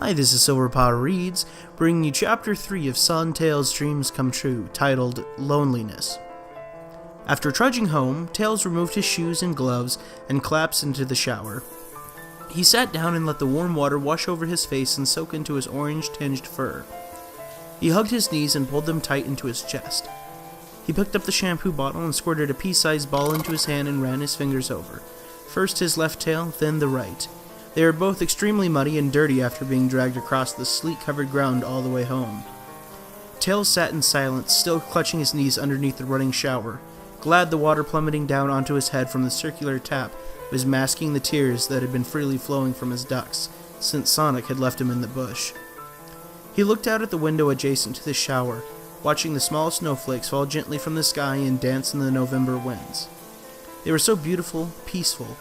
Hi, this is Silverpaw Reads, bringing you Chapter 3 of Sontails' Dreams Come True, titled Loneliness. After trudging home, Tails removed his shoes and gloves and collapsed into the shower. He sat down and let the warm water wash over his face and soak into his orange-tinged fur. He hugged his knees and pulled them tight into his chest. He picked up the shampoo bottle and squirted a pea-sized ball into his hand and ran his fingers over. First his left tail, then the right. They were both extremely muddy and dirty after being dragged across the sleet-covered ground all the way home. Tails sat in silence, still clutching his knees underneath the running shower, glad the water plummeting down onto his head from the circular tap was masking the tears that had been freely flowing from his ducts since Sonic had left him in the bush. He looked out at the window adjacent to the shower, watching the small snowflakes fall gently from the sky and dance in the November winds. They were so beautiful, peaceful.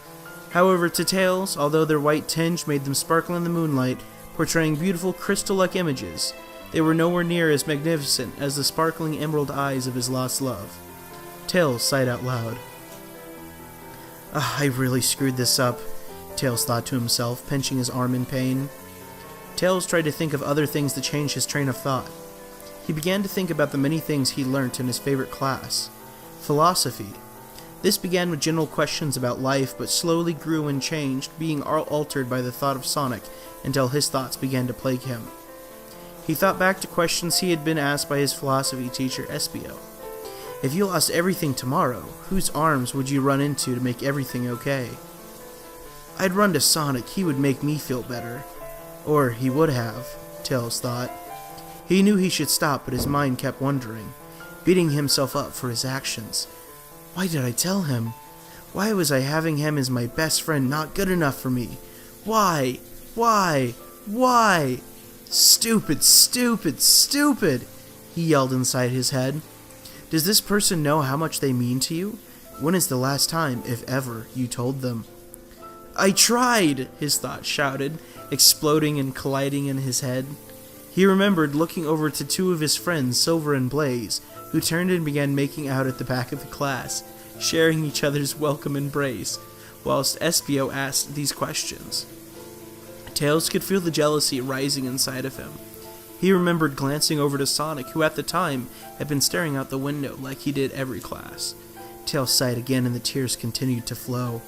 However, to Tails, although their white tinge made them sparkle in the moonlight, portraying beautiful crystal-like images, they were nowhere near as magnificent as the sparkling emerald eyes of his lost love. Tails sighed out loud. I really screwed this up, Tails thought to himself, pinching his arm in pain. Tails tried to think of other things to change his train of thought. He began to think about the many things he learnt in his favorite class. Philosophy. This began with general questions about life, but slowly grew and changed, being altered by the thought of Sonic, until his thoughts began to plague him. He thought back to questions he had been asked by his philosophy teacher, Espio. If you lost everything tomorrow, whose arms would you run into to make everything okay? I'd run to Sonic, he would make me feel better. Or he would have, Tails thought. He knew he should stop, but his mind kept wondering, beating himself up for his actions. Why did I tell him? Why was I having him as my best friend not good enough for me? Why? Why? Stupid, stupid, stupid, he yelled inside his head. Does this person know how much they mean to you? When is the last time, if ever, you told them? I tried, his thoughts shouted, exploding and colliding in his head. He remembered looking over to two of his friends, Silver and Blaze, who turned and began making out at the back of the class, sharing each other's welcome embrace, whilst Espio asked these questions. Tails could feel the jealousy rising inside of him. He remembered glancing over to Sonic, who at the time had been staring out the window like he did every class. Tails sighed again and the tears continued to flow.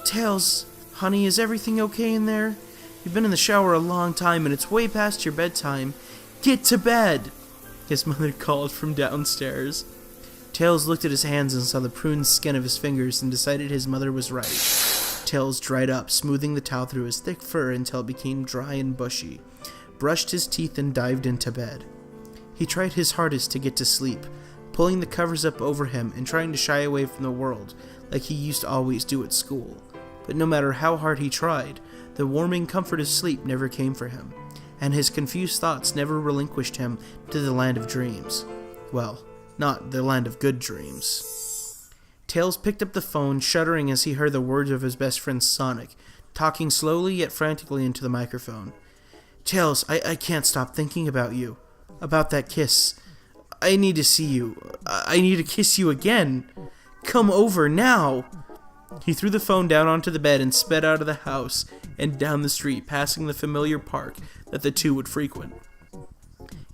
Tails, honey, is everything okay in there? You've been in the shower a long time and it's way past your bedtime. Get to bed! His mother called from downstairs. Tails looked at his hands and saw the pruned skin of his fingers and decided his mother was right. Tails dried up, smoothing the towel through his thick fur until it became dry and bushy, brushed his teeth and dived into bed. He tried his hardest to get to sleep, pulling the covers up over him and trying to shy away from the world like he used to always do at school. But no matter how hard he tried, the warming comfort of sleep never came for him, and his confused thoughts never relinquished him to the land of dreams. Well, not the land of good dreams. Tails picked up the phone, shuddering as he heard the words of his best friend Sonic, talking slowly yet frantically into the microphone. Tails, I can't stop thinking about you. About that kiss. I need to see you. I need to kiss you again. Come over now. He threw the phone down onto the bed and sped out of the house and down the street, passing the familiar park that the two would frequent.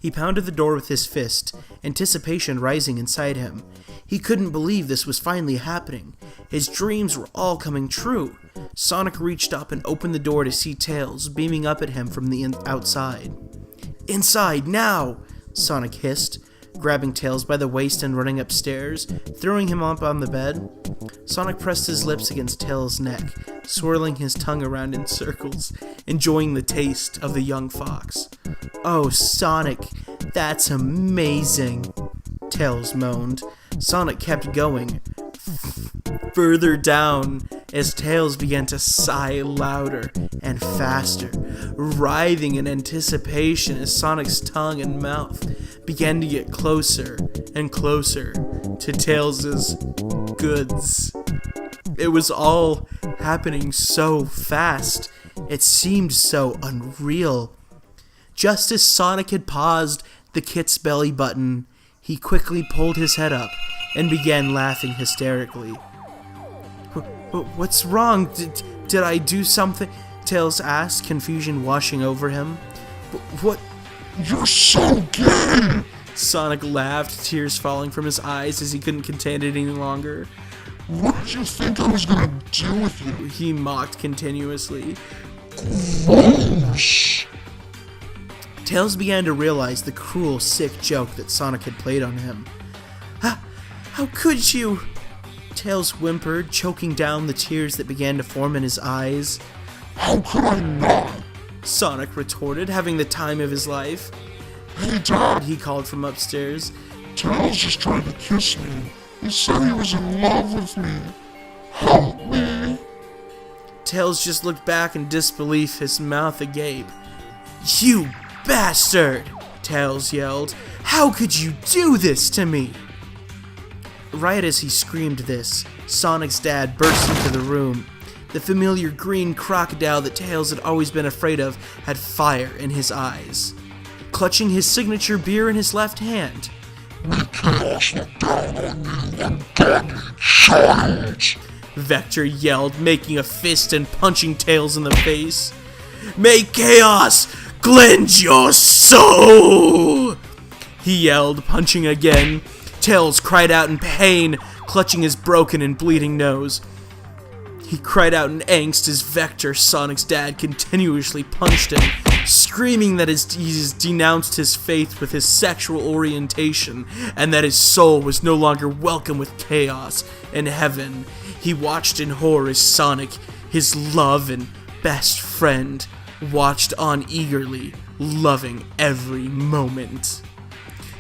He pounded the door with his fist, anticipation rising inside him. He couldn't believe this was finally happening. His dreams were all coming true. Sonic reached up and opened the door to see Tails beaming up at him from the outside. Inside, now! Sonic hissed, grabbing Tails by the waist and running upstairs, throwing him up on the bed. Sonic pressed his lips against Tails' neck, swirling his tongue around in circles, enjoying the taste of the young fox. Oh, Sonic, that's amazing, Tails moaned. Sonic kept going, further down, as Tails began to sigh louder and faster, writhing in anticipation as Sonic's tongue and mouth began to get closer and closer to Tails' goods. It was all happening so fast, it seemed so unreal. Just as Sonic had paused the kit's belly button, he quickly pulled his head up and began laughing hysterically. What's wrong? Did I do something? Tails asked, confusion washing over him. What? You're so gay! Sonic laughed, tears falling from his eyes as he couldn't contain it any longer. What did you think I was gonna do with you? He mocked continuously. Gross! Tails began to realize the cruel, sick joke that Sonic had played on him. How could you? Tails whimpered, choking down the tears that began to form in his eyes. How could I not? Sonic retorted, having the time of his life. Hey, Dad! He called from upstairs. Tails just tried to kiss me. He said he was in love with me. Help me! Tails just looked back in disbelief, his mouth agape. You bastard! Tails yelled. How could you do this to me? Right as he screamed this, Sonic's dad burst into the room. The familiar green crocodile that Tails had always been afraid of had fire in his eyes. Clutching his signature beer in his left hand, May Chaos look down on you, ungodly child! Vector yelled, making a fist and punching Tails in the face. May Chaos cleanse your soul! He yelled, punching again. Tails cried out in pain, clutching his broken and bleeding nose. He cried out in angst as Vector, Sonic's dad, continuously punched him, screaming that he's denounced his faith with his sexual orientation and that his soul was no longer welcome with Chaos in heaven. He watched in horror as Sonic, his love and best friend, watched on eagerly, loving every moment.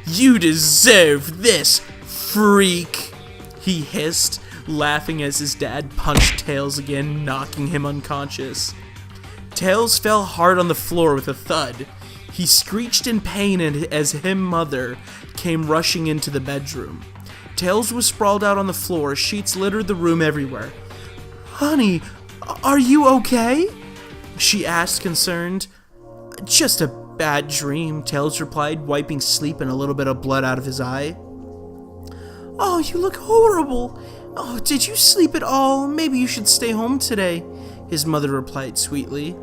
You deserve this, freak! He hissed, laughing as his dad punched Tails again, knocking him unconscious. Tails fell hard on the floor with a thud. He screeched in pain as his mother came rushing into the bedroom. Tails was sprawled out on the floor, sheets littered the room everywhere. Honey, are you okay? She asked, concerned. Just a bad dream, Tails replied, wiping sleep and a little bit of blood out of his eye. Oh, you look horrible. Oh, did you sleep at all? Maybe you should stay home today, his mother replied sweetly.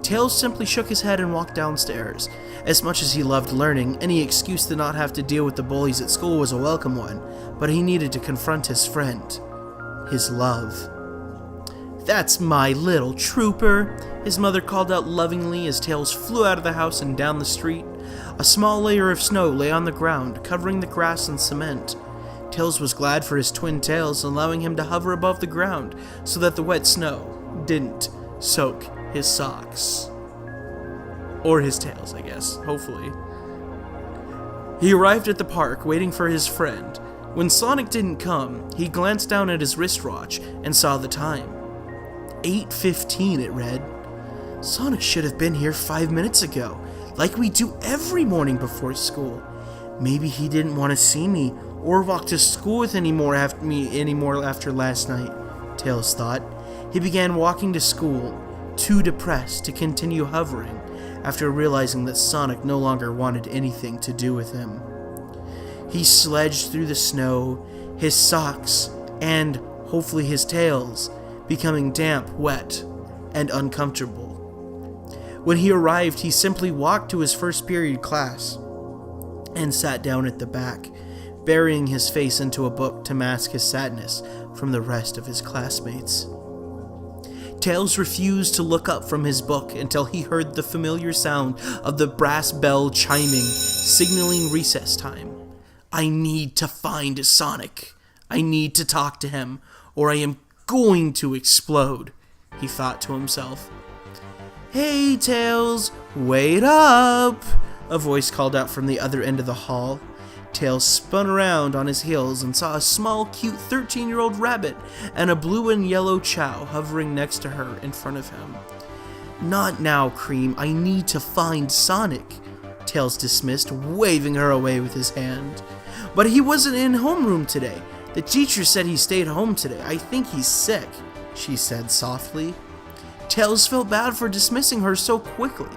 Tails simply shook his head and walked downstairs. As much as he loved learning, any excuse to not have to deal with the bullies at school was a welcome one, but he needed to confront his friend. His love. That's my little trooper, his mother called out lovingly as Tails flew out of the house and down the street. A small layer of snow lay on the ground, covering the grass and cement. Tails was glad for his twin tails, allowing him to hover above the ground so that the wet snow didn't soak his socks. Or his tails, I guess, hopefully. He arrived at the park, waiting for his friend. When Sonic didn't come, he glanced down at his wristwatch and saw the time. 8:15, it read. Sonic should have been here 5 minutes ago, like we do every morning before school. Maybe he didn't want to see me or walk to school with anymore after last night, Tails thought. He began walking to school, too depressed to continue hovering, after realizing that Sonic no longer wanted anything to do with him. He sledged through the snow, his socks, and, hopefully his tails, becoming damp, wet, and uncomfortable. When he arrived, he simply walked to his first period class and sat down at the back, burying his face into a book to mask his sadness from the rest of his classmates. Tails refused to look up from his book until he heard the familiar sound of the brass bell chiming, signaling recess time. I need to find Sonic. I need to talk to him, or I am going to explode, he thought to himself. Hey, Tails, wait up! A voice called out from the other end of the hall. Tails spun around on his heels and saw a small, cute 13-year-old rabbit and a blue and yellow chow hovering next to her in front of him. Not now, Cream. I need to find Sonic, Tails dismissed, waving her away with his hand. But he wasn't in homeroom today. The teacher said he stayed home today. I think he's sick, she said softly. Tails felt bad for dismissing her so quickly,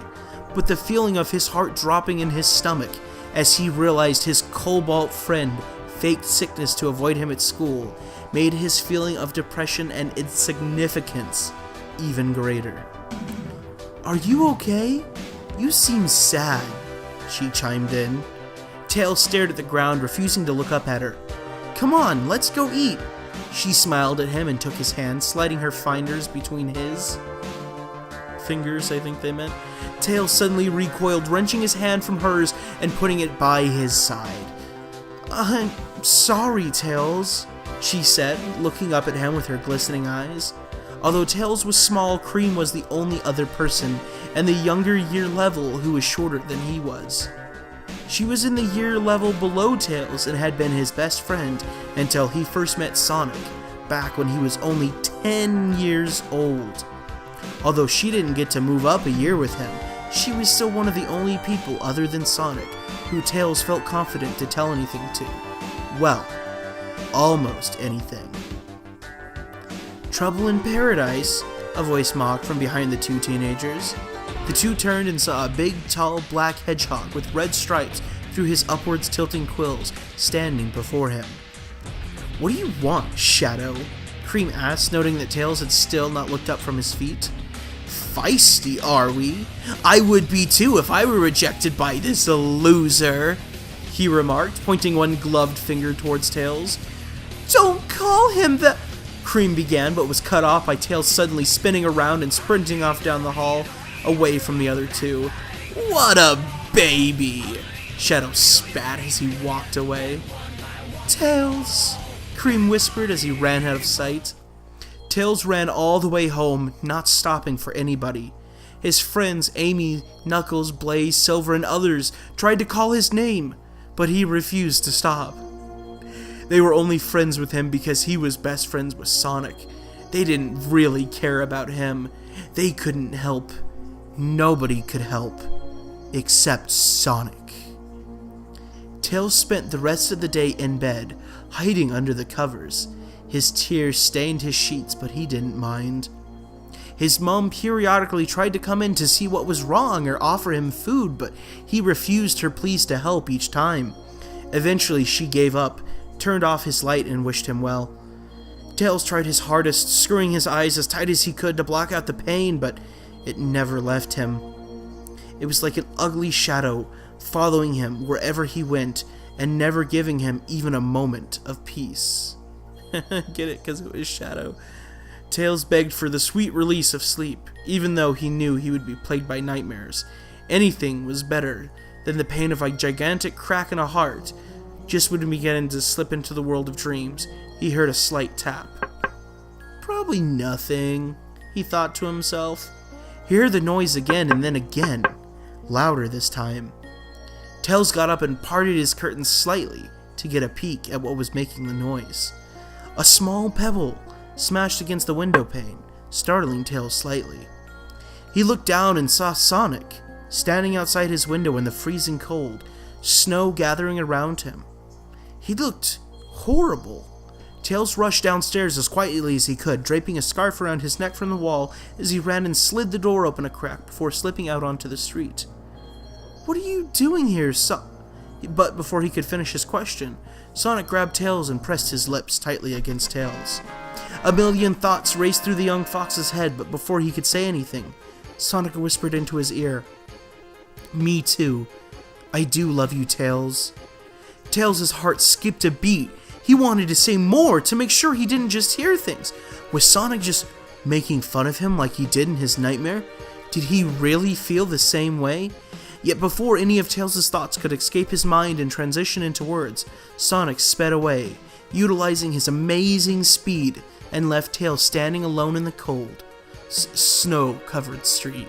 but the feeling of his heart dropping in his stomach as he realized his cobalt friend faked sickness to avoid him at school made his feeling of depression and insignificance even greater. "Are you okay? You seem sad," she chimed in. Tails stared at the ground, refusing to look up at her. "Come on, let's go eat." She smiled at him and took his hand, sliding her fingers between his. Fingers, I think they meant. Tails suddenly recoiled, wrenching his hand from hers and putting it by his side. "I'm sorry, Tails," she said, looking up at him with her glistening eyes. Although Tails was small, Cream was the only other person in the younger year level who was shorter than he was. She was in the year level below Tails and had been his best friend until he first met Sonic, back when he was only 10 years old. Although she didn't get to move up a year with him, she was still one of the only people other than Sonic who Tails felt confident to tell anything to. Well, almost anything. "Trouble in paradise," a voice mocked from behind the two teenagers. The two turned and saw a big, tall, black hedgehog with red stripes through his upwards tilting quills standing before him. "What do you want, Shadow?" Cream asked, noting that Tails had still not looked up from his feet. "Feisty, are we? I would be too if I were rejected by this loser," he remarked, pointing one gloved finger towards Tails. "Don't call him that," Cream began, but was cut off by Tails suddenly spinning around and sprinting off down the hall, away from the other two. "What a baby!" Shadow spat as he walked away. "Tails," Cream whispered as he ran out of sight. Tails ran all the way home, not stopping for anybody. His friends Amy, Knuckles, Blaze, Silver, and others tried to call his name, but he refused to stop. They were only friends with him because he was best friends with Sonic. They didn't really care about him. They couldn't help. Nobody could help. Except Sonic. Tails spent the rest of the day in bed, hiding under the covers. His tears stained his sheets, but he didn't mind. His mom periodically tried to come in to see what was wrong or offer him food, but he refused her pleas to help each time. Eventually, she gave up, turned off his light, and wished him well. Tails tried his hardest, screwing his eyes as tight as he could to block out the pain, but it never left him. It was like an ugly shadow following him wherever he went and never giving him even a moment of peace. Get it? Because it was Shadow. Tails begged for the sweet release of sleep, even though he knew he would be plagued by nightmares. Anything was better than the pain of a gigantic crack in a heart. Just when he began to slip into the world of dreams, he heard a slight tap. Probably nothing, he thought to himself. He heard the noise again and then again, louder this time. Tails got up and parted his curtains slightly to get a peek at what was making the noise. A small pebble smashed against the window pane, startling Tails slightly. He looked down and saw Sonic, standing outside his window in the freezing cold, snow gathering around him. He looked horrible. Tails rushed downstairs as quietly as he could, draping a scarf around his neck from the wall as he ran and slid the door open a crack before slipping out onto the street. "What are you doing here, But before he could finish his question, Sonic grabbed Tails and pressed his lips tightly against Tails. A million thoughts raced through the young fox's head, but before he could say anything, Sonic whispered into his ear, "Me too. I do love you, Tails." Tails' heart skipped a beat. He wanted to say more to make sure he didn't just hear things. Was Sonic just making fun of him like he did in his nightmare? Did he really feel the same way? Yet before any of Tails' thoughts could escape his mind and transition into words, Sonic sped away, utilizing his amazing speed, and left Tails standing alone in the cold, snow-covered street.